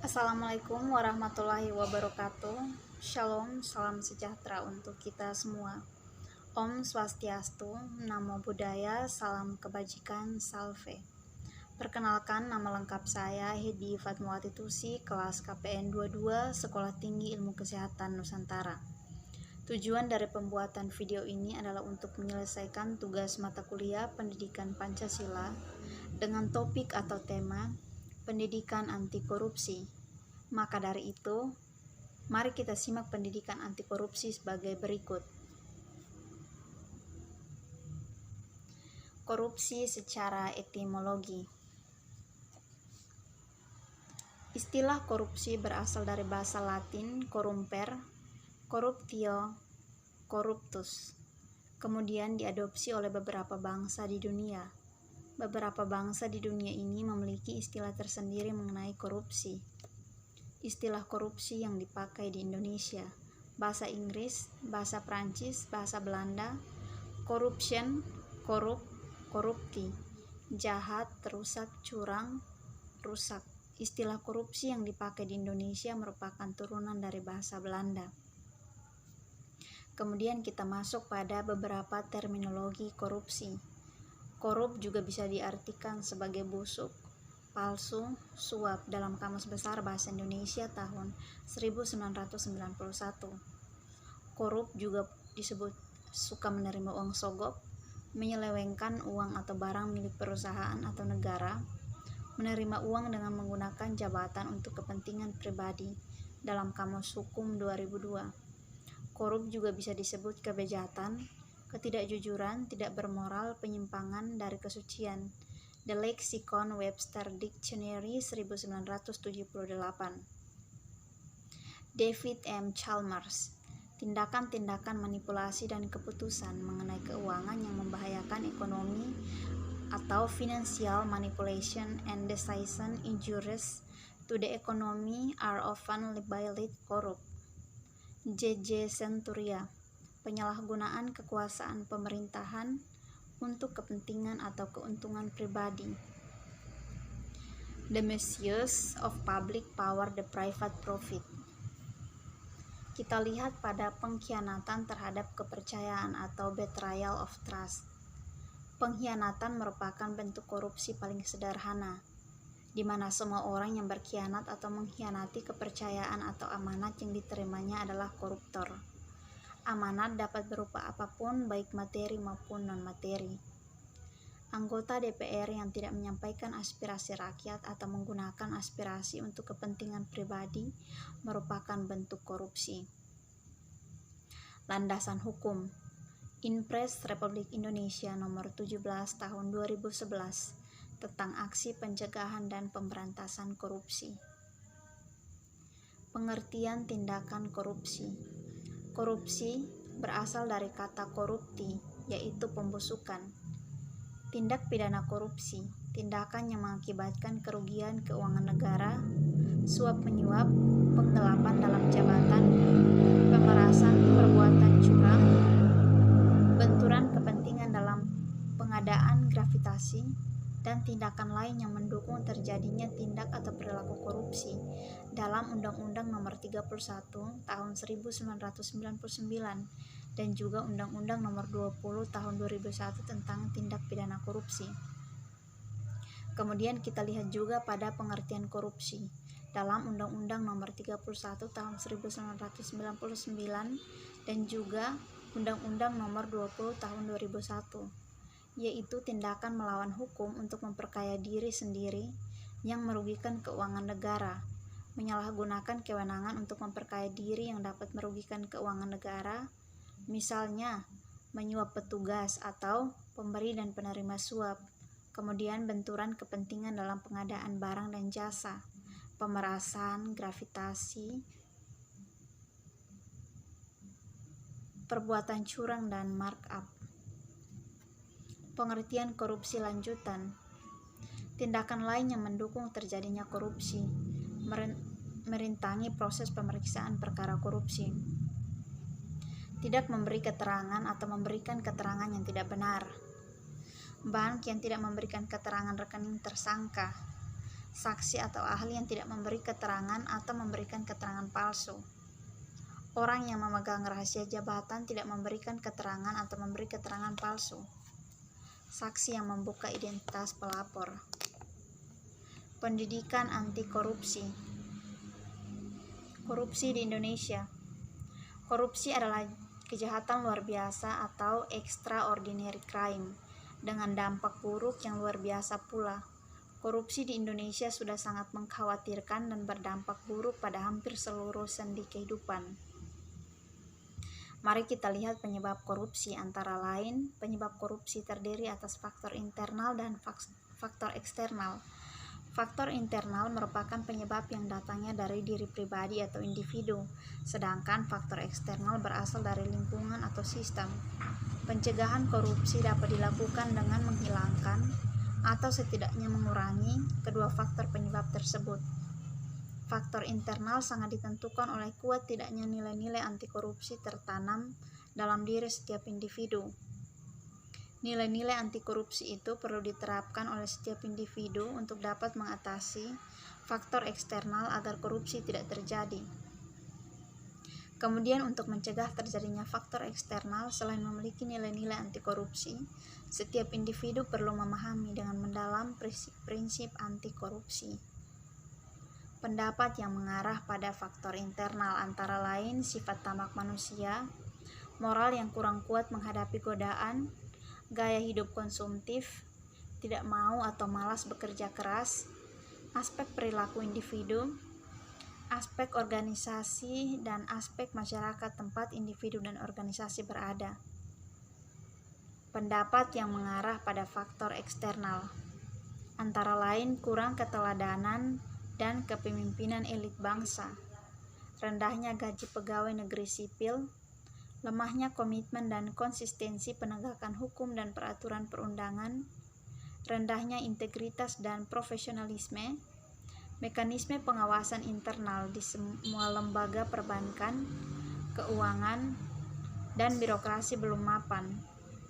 Assalamualaikum warahmatullahi wabarakatuh. Shalom, salam sejahtera untuk kita semua. Om Swastiastu, Namo Buddhaya, salam kebajikan, salve. Perkenalkan, nama lengkap saya Hedi Fatmawati Tusi, kelas KPN 22, Sekolah Tinggi Ilmu Kesehatan Nusantara. Tujuan dari pembuatan video ini adalah untuk menyelesaikan tugas mata kuliah Pendidikan Pancasila dengan topik atau tema Pendidikan Anti Korupsi. Maka dari itu, mari kita simak pendidikan anti korupsi sebagai berikut. Korupsi secara etimologi. Istilah korupsi berasal dari bahasa Latin corrumper, corruptio, corruptus. Kemudian diadopsi oleh beberapa bangsa di dunia. Beberapa bangsa di dunia ini memiliki istilah tersendiri mengenai korupsi. Istilah korupsi yang dipakai di Indonesia: bahasa Inggris, bahasa Prancis, bahasa Belanda, corruption, korup, korupti, jahat, rusak, curang, rusak. Istilah korupsi yang dipakai di Indonesia merupakan turunan dari bahasa Belanda. Kemudian kita masuk pada beberapa terminologi korupsi. Korup juga bisa diartikan sebagai busuk, palsu, suap dalam Kamus Besar Bahasa Indonesia tahun 1991. Korup juga disebut suka menerima uang sogok, menyelewengkan uang atau barang milik perusahaan atau negara, menerima uang dengan menggunakan jabatan untuk kepentingan pribadi dalam Kamus Hukum 2002. Korup juga bisa disebut kebejatan, ketidakjujuran, tidak bermoral, penyimpangan dari kesucian. The Lexicon Webster Dictionary 1978. David M. Chalmers. Tindakan-tindakan manipulasi dan keputusan mengenai keuangan yang membahayakan ekonomi atau financial manipulation and decision injurious to the economy are often labeled corrupt. J.J. Centuria. Penyalahgunaan kekuasaan pemerintahan untuk kepentingan atau keuntungan pribadi. The misuse of public power the private profit. Kita lihat pada pengkhianatan terhadap kepercayaan atau betrayal of trust. Pengkhianatan merupakan bentuk korupsi paling sederhana, di mana semua orang yang berkhianat atau mengkhianati kepercayaan atau amanat yang diterimanya adalah koruptor. Amanat dapat berupa apapun, baik materi maupun non-materi. Anggota DPR yang tidak menyampaikan aspirasi rakyat atau menggunakan aspirasi untuk kepentingan pribadi merupakan bentuk korupsi. Landasan hukum. Inpres Republik Indonesia Nomor 17 Tahun 2011 tentang Aksi Pencegahan dan Pemberantasan Korupsi. Pengertian tindakan korupsi. Korupsi berasal dari kata korupti, yaitu pembusukan. Tindak pidana korupsi, tindakan yang mengakibatkan kerugian keuangan negara, suap menyuap, penggelapan dalam jabatan, pemerasan, perbuatan curang, benturan kepentingan dalam pengadaan gravitasi, dan tindakan lain yang mendukung terjadinya tindak atau perilaku korupsi dalam Undang-Undang Nomor 31 Tahun 1999 dan juga Undang-Undang Nomor 20 Tahun 2001 tentang tindak pidana korupsi. Kemudian kita lihat juga pada pengertian korupsi dalam Undang-Undang Nomor 31 Tahun 1999 dan juga Undang-Undang Nomor 20 Tahun 2001, yaitu tindakan melawan hukum untuk memperkaya diri sendiri yang merugikan keuangan negara, menyalahgunakan kewenangan untuk memperkaya diri yang dapat merugikan keuangan negara, misalnya menyuap petugas atau pemberi dan penerima suap, kemudian benturan kepentingan dalam pengadaan barang dan jasa, pemerasan, gravitasi, perbuatan curang dan markup. Pengertian korupsi lanjutan. Tindakan lain yang mendukung terjadinya korupsi, merintangi proses pemeriksaan perkara korupsi. Tidak memberi keterangan atau memberikan keterangan yang tidak benar. Bank yang tidak memberikan keterangan rekening tersangka, saksi atau ahli yang tidak memberi keterangan atau memberikan keterangan palsu. Orang yang memegang rahasia jabatan tidak memberikan keterangan atau memberi keterangan palsu. Saksi yang membuka identitas pelapor. Pendidikan anti korupsi. Korupsi di Indonesia. Korupsi adalah kejahatan luar biasa atau extraordinary crime dengan dampak buruk yang luar biasa pula. Korupsi di Indonesia sudah sangat mengkhawatirkan dan berdampak buruk pada hampir seluruh sendi kehidupan. Mari kita lihat penyebab korupsi. Antara lain, penyebab korupsi terdiri atas faktor internal dan faktor eksternal. Faktor internal merupakan penyebab yang datangnya dari diri pribadi atau individu, sedangkan faktor eksternal berasal dari lingkungan atau sistem. Pencegahan korupsi dapat dilakukan dengan menghilangkan atau setidaknya mengurangi kedua faktor penyebab tersebut. Faktor internal sangat ditentukan oleh kuat tidaknya nilai-nilai anti korupsi tertanam dalam diri setiap individu. Nilai-nilai anti korupsi itu perlu diterapkan oleh setiap individu untuk dapat mengatasi faktor eksternal agar korupsi tidak terjadi. Kemudian untuk mencegah terjadinya faktor eksternal, selain memiliki nilai-nilai anti korupsi, setiap individu perlu memahami dengan mendalam prinsip anti korupsi. Pendapat yang mengarah pada faktor internal antara lain sifat tamak manusia, moral yang kurang kuat menghadapi godaan, gaya hidup konsumtif, tidak mau atau malas bekerja keras, aspek perilaku individu, aspek organisasi, dan aspek masyarakat tempat individu dan organisasi berada. Pendapat yang mengarah pada faktor eksternal antara lain kurang keteladanan dan kepemimpinan elit bangsa, rendahnya gaji pegawai negeri sipil, lemahnya komitmen dan konsistensi penegakan hukum dan peraturan perundangan, rendahnya integritas dan profesionalisme, mekanisme pengawasan internal di semua lembaga perbankan, keuangan, dan birokrasi belum mapan,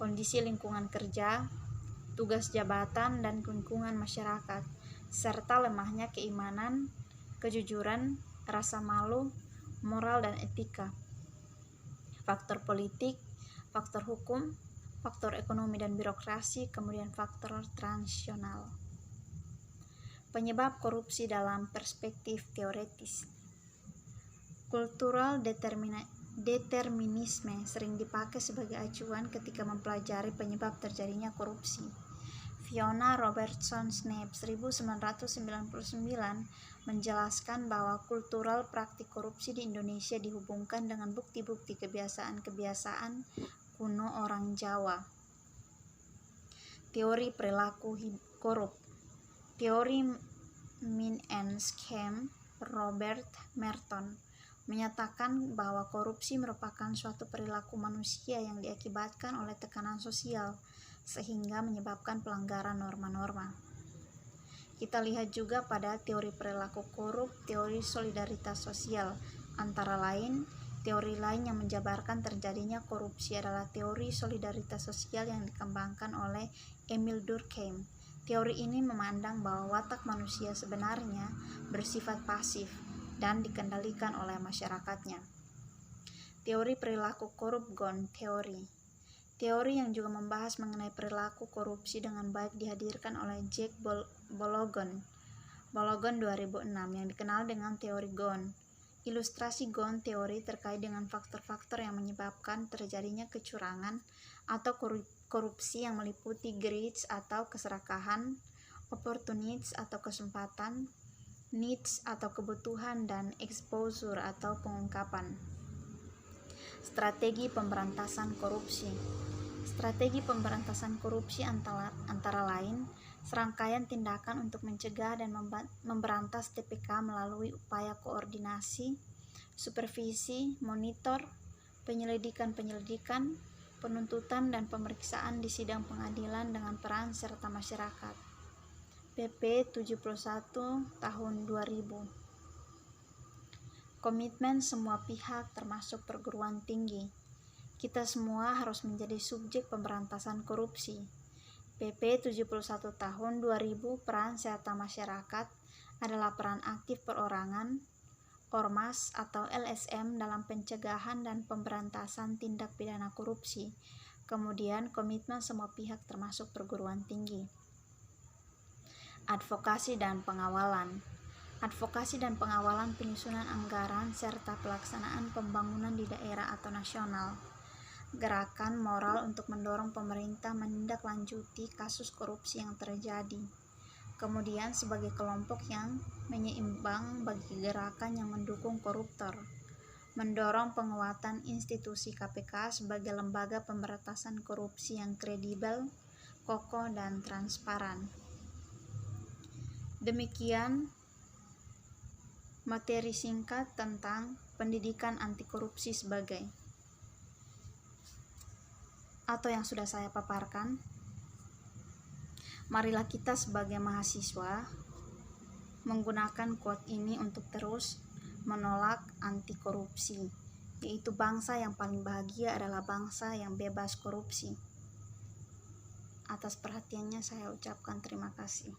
kondisi lingkungan kerja, tugas jabatan dan lingkungan masyarakat, serta lemahnya keimanan, kejujuran, rasa malu, moral dan etika. Faktor politik, faktor hukum, faktor ekonomi dan birokrasi, kemudian faktor transisional. Penyebab korupsi dalam perspektif teoritis. Cultural determinisme sering dipakai sebagai acuan ketika mempelajari penyebab terjadinya korupsi. Fiona Robertson-Snape 1999 menjelaskan bahwa kultural praktik korupsi di Indonesia dihubungkan dengan bukti-bukti kebiasaan-kebiasaan kuno orang Jawa. Teori perilaku korup. Teori mean and scam Robert Merton menyatakan bahwa korupsi merupakan suatu perilaku manusia yang diakibatkan oleh tekanan sosial sehingga menyebabkan pelanggaran norma-norma. Kita lihat juga pada teori perilaku korup, teori solidaritas sosial. Antara lain, teori lain yang menjabarkan terjadinya korupsi adalah teori solidaritas sosial yang dikembangkan oleh Emil Durkheim. Teori ini memandang bahwa watak manusia sebenarnya bersifat pasif dan dikendalikan oleh masyarakatnya. Teori perilaku korup Ghosn Theory. Teori yang juga membahas mengenai perilaku korupsi dengan baik dihadirkan oleh Jack Balogun 2006 yang dikenal dengan teori Ghosn. Ilustrasi Ghosn teori terkait dengan faktor-faktor yang menyebabkan terjadinya kecurangan atau korupsi yang meliputi greed atau keserakahan, opportunities atau kesempatan, needs atau kebutuhan, dan exposure atau pengungkapan. Strategi pemberantasan korupsi. Strategi pemberantasan korupsi antara lain serangkaian tindakan untuk mencegah dan memberantas TPK melalui upaya koordinasi, supervisi, monitor, penyelidikan, penuntutan dan pemeriksaan di sidang pengadilan dengan peran serta masyarakat. PP 71 tahun 2000. Komitmen semua pihak termasuk perguruan tinggi. Kita semua harus menjadi subjek pemberantasan korupsi. PP 71 tahun 2000 peran serta masyarakat adalah peran aktif perorangan, ormas atau LSM dalam pencegahan dan pemberantasan tindak pidana korupsi. Kemudian komitmen semua pihak termasuk perguruan tinggi. Advokasi dan pengawalan. Advokasi dan pengawalan penyusunan anggaran serta pelaksanaan pembangunan di daerah atau nasional. Gerakan moral untuk mendorong pemerintah menindaklanjuti kasus korupsi yang terjadi. Kemudian sebagai kelompok yang menyeimbang bagi gerakan yang mendukung koruptor. Mendorong penguatan institusi KPK sebagai lembaga pemberantasan korupsi yang kredibel, kokoh, dan transparan. Demikian materi singkat tentang pendidikan anti korupsi atau yang sudah saya paparkan. Marilah kita sebagai mahasiswa menggunakan quote ini untuk terus menolak anti korupsi, yaitu bangsa yang paling bahagia adalah bangsa yang bebas korupsi. Atas perhatiannya saya ucapkan terima kasih.